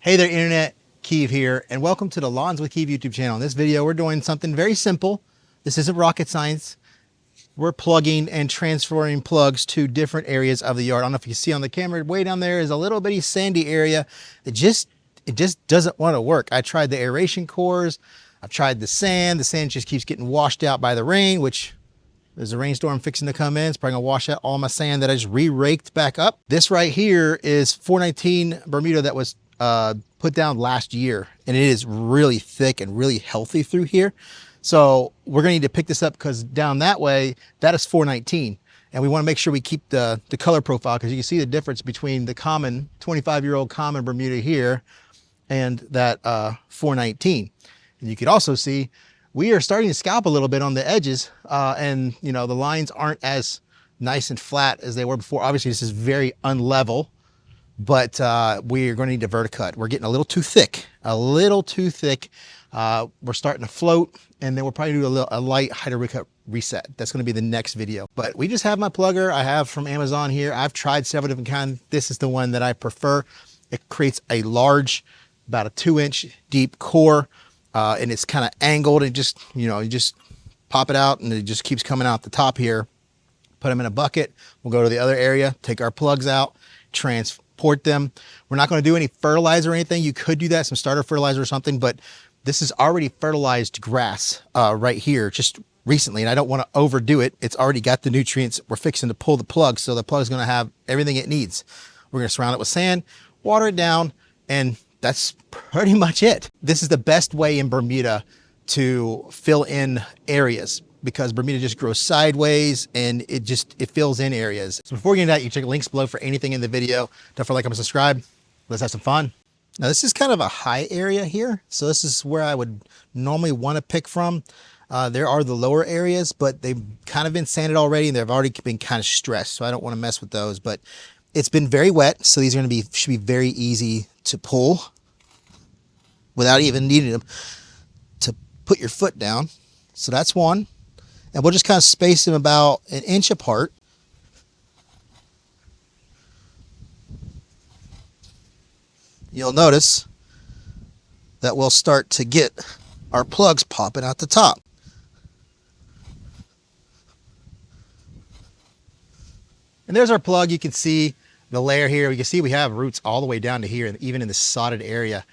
Hey there, Internet. Keeve here, and welcome to the Lawns with Keeve YouTube channel. In this video, we're doing something very simple. This isn't rocket science. We're plugging and transferring plugs to different areas of the yard. I don't know if you can see on the camera, way down there is a little bitty sandy area that it just doesn't want to work. I tried the aeration cores. I've tried the sand. The sand just keeps getting washed out by the rain, which there's a rainstorm fixing to come in. It's probably gonna wash out all my sand that I just re-raked back up. This right here is 419 Bermuda that was put down last year, and it is really thick and really healthy through here. So we're gonna need to pick this up because down that way, that is 419. And we wanna make sure we keep the color profile, because you can see the difference between the common 25-year-old common Bermuda here and that 419. And you could also see we are starting to scalp a little bit on the edges, and you know, the lines aren't as nice and flat as they were before. Obviously this is very unlevel, but we're going to need to verticut. We're getting a little too thick, we're starting to float, and then we'll probably do a light hydro reset. That's going to be the next video. But we just have my plugger I have from Amazon here. I've tried several different kinds. This is the one that I prefer. It creates a large, about a 2-inch deep core, and it's kind of angled, and just, you know, you just pop it out and it just keeps coming out the top here. Put them in a bucket. We'll go to the other area, take our plugs out, transport them. We're not going to do any fertilizer or anything. You could do that, some starter fertilizer or something, but this is already fertilized grass right here just recently, and I don't want to overdo it. It's already got the nutrients. We're fixing to pull the plug, so the plug is going to have everything it needs. We're going to surround it with sand, water it down, and that's pretty much it. This is the best way in Bermuda to fill in areas, because Bermuda just grows sideways and it fills in areas. So before we get into that, you check the links below for anything in the video. Don't forget to like, comment, subscribe. Let's have some fun. Now this is kind of a high area here, so this is where I would normally want to pick from. There are the lower areas, but they've kind of been sanded already and they've already been kind of stressed, so I don't want to mess with those. But it's been very wet, so these are going to should be very easy to pull without even needing them to put your foot down. So that's one. And we'll just kind of space them about 1 inch apart. You'll notice that we'll start to get our plugs popping out the top. And there's our plug. You can see the layer here. You can see we have roots all the way down to here, and even in the sodded area.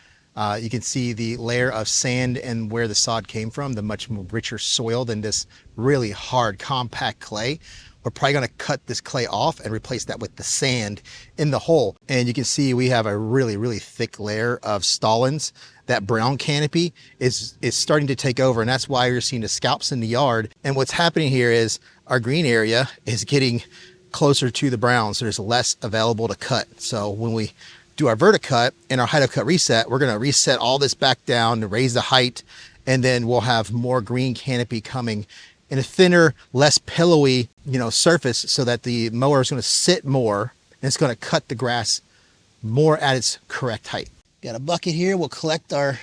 You can see the layer of sand and where the sod came from, the much more richer soil than this really hard, compact clay. We're probably going to cut this clay off and replace that with the sand in the hole. And you can see we have a really, really thick layer of stolons. That brown canopy is starting to take over, and that's why you're seeing the scalps in the yard. And what's happening here is our green area is getting closer to the brown, so there's less available to cut. So when we do our verticut and our hydro reset, we're going to reset all this back down to raise the height, and then we'll have more green canopy coming in a thinner, less pillowy, you know, surface, so that the mower is going to sit more and it's going to cut the grass more at its correct height. Got a bucket here. We'll collect our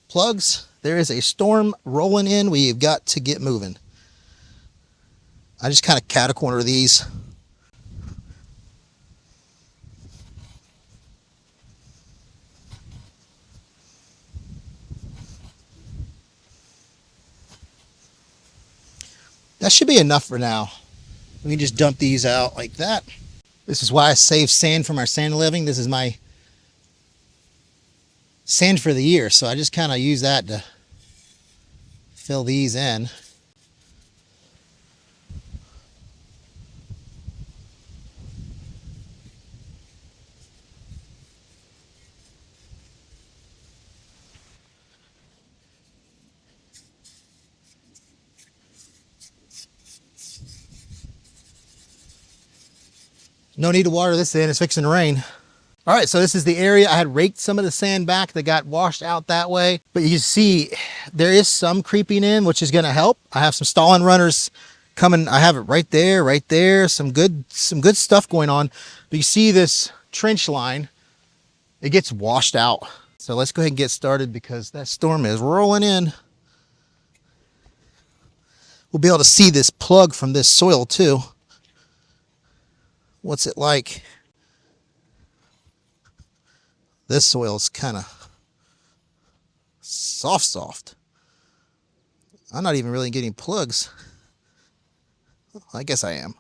plugs. There is a storm rolling in. We've got to get moving. I just kind of cat-a-corner these. That should be enough for now. We can just dump these out like that. This is why I save sand from our sand living. This is my sand for the year, so I just kind of use that to fill these in. No need to water this in, it's fixing to rain. All right, so this is the area. I had raked some of the sand back that got washed out that way, but you see there is some creeping in, which is gonna help. I have some stalling runners coming. I have it right there, some good stuff going on. But you see this trench line, it gets washed out. So let's go ahead and get started, because that storm is rolling in. We'll be able to see this plug from this soil too. What's it like? This soil's kind of soft. I'm not even really getting plugs. I guess I am.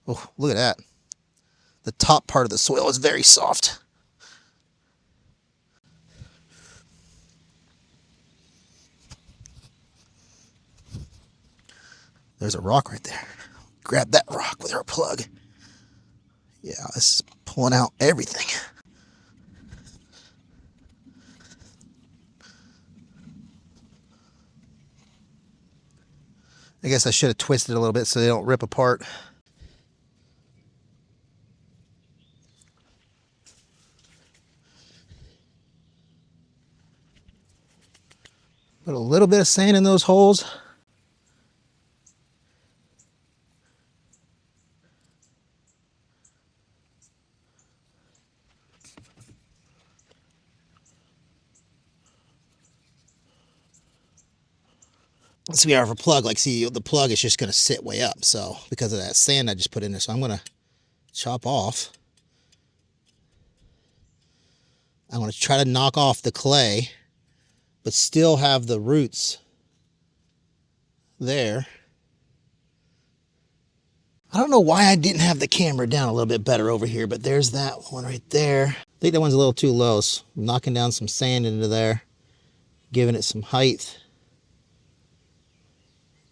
Oh, look at that. The top part of the soil is very soft. There's a rock right there. Grab that rock with our plug. Yeah, this is pulling out everything. I guess I should have twisted it a little bit so they don't rip apart. Put a little bit of sand in those holes. So we have a plug, like see the plug is just going to sit way up. So because of that sand I just put in there. So I'm going to chop off. I'm going to try to knock off the clay, but still have the roots there. I don't know why I didn't have the camera down a little bit better over here, but there's that one right there. I think that one's a little too low, so I'm knocking down some sand into there, giving it some height.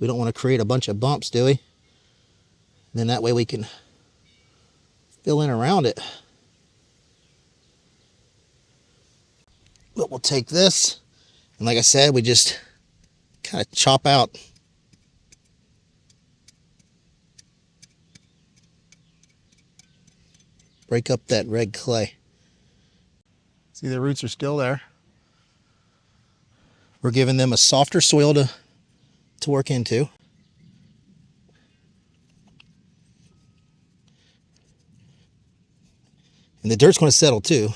We don't want to create a bunch of bumps, do we? And then that way we can fill in around it. But we'll take this, and like I said, we just kind of chop out. Break up that red clay. See, the roots are still there. We're giving them a softer soil to work into. And the dirt's going to settle too.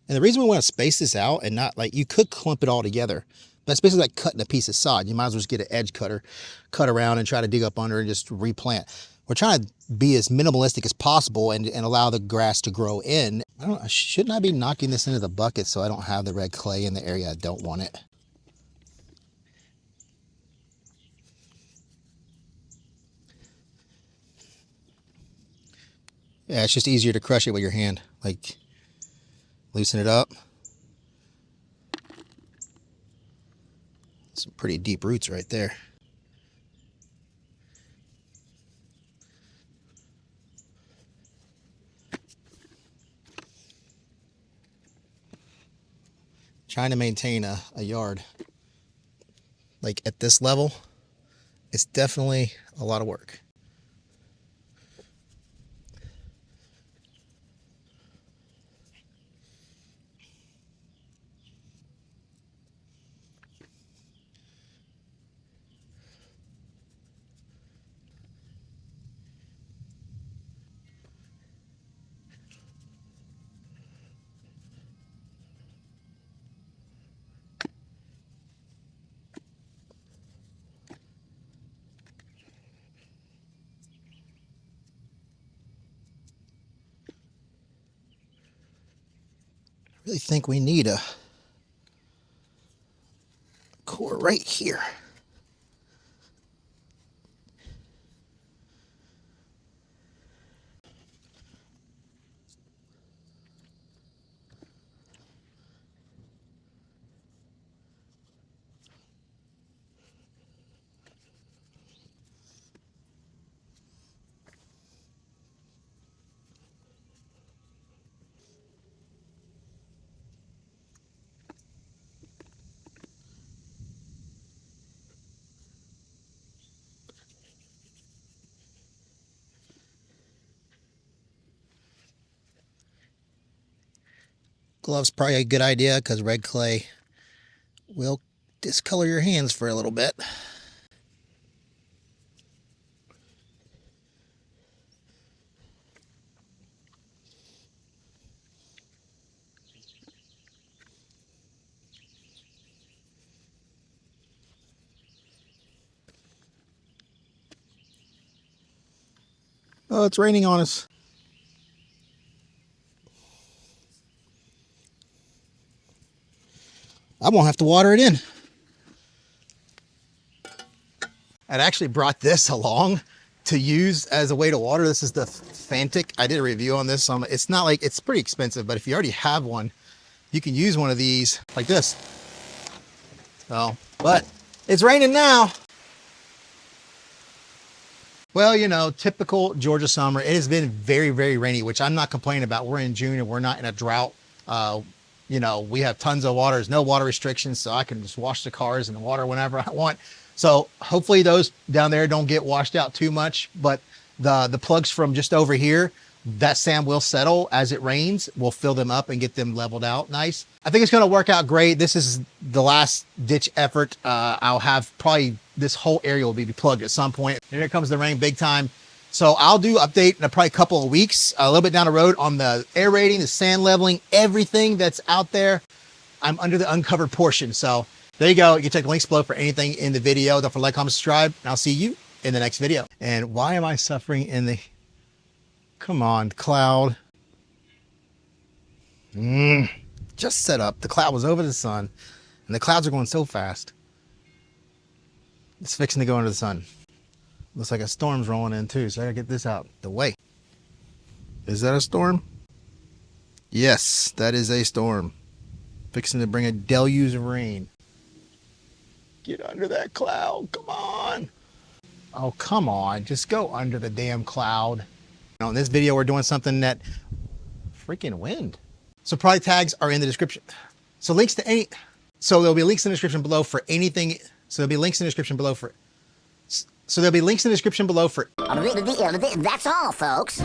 And the reason we want to space this out and not like, you could clump it all together, but it's basically like cutting a piece of sod. You might as well just get an edge cutter, cut around and try to dig up under and just replant. We're trying to be as minimalistic as possible and allow the grass to grow in. Shouldn't I be knocking this into the bucket so I don't have the red clay in the area I don't want it? Yeah, it's just easier to crush it with your hand. Like, loosen it up. Some pretty deep roots right there. Trying to maintain a yard like at this level, it's definitely a lot of work. I really think we need a core right here. Gloves probably a good idea because red clay will discolor your hands for a little bit. Oh, it's raining on us. I won't have to water it in. I'd actually brought this along to use as a way to water. This is the Fantic. I did a review on this. It's not like, it's pretty expensive, but if you already have one, you can use one of these like this. So, but it's raining now. Well, you know, typical Georgia summer. It has been very, very rainy, which I'm not complaining about. We're in June and we're not in a drought. You know, we have tons of water. There's no water restrictions, so I can just wash the cars in the water whenever I want. So hopefully those down there don't get washed out too much, but the plugs from just over here, that sand will settle as it rains. We'll fill them up and get them leveled out nice. I think it's going to work out great. This is the last ditch effort. I'll have probably this whole area will be plugged at some point. And here comes the rain big time. So I'll do update in probably a couple of weeks, a little bit down the road on the aerating, the sand leveling, everything that's out there. I'm under the uncovered portion. So there you go. You can check the links below for anything in the video. Don't forget to like, comment, subscribe, and I'll see you in the next video. And why am I suffering in the, come on, cloud. Just set up. The cloud was over the sun, and the clouds are going so fast. It's fixing to go under the sun. Looks like a storm's rolling in too, so I gotta get this out the way. Is that a storm? Yes, that is a storm. Fixing to bring a deluge of rain. Get under that cloud, come on. Oh, come on, just go under the damn cloud. Now, in this video, we're doing something that, freaking wind. So product tags are in the description. So links to any, so there'll be links in the description below for anything. So there'll be links in the description below for, that's all, folks.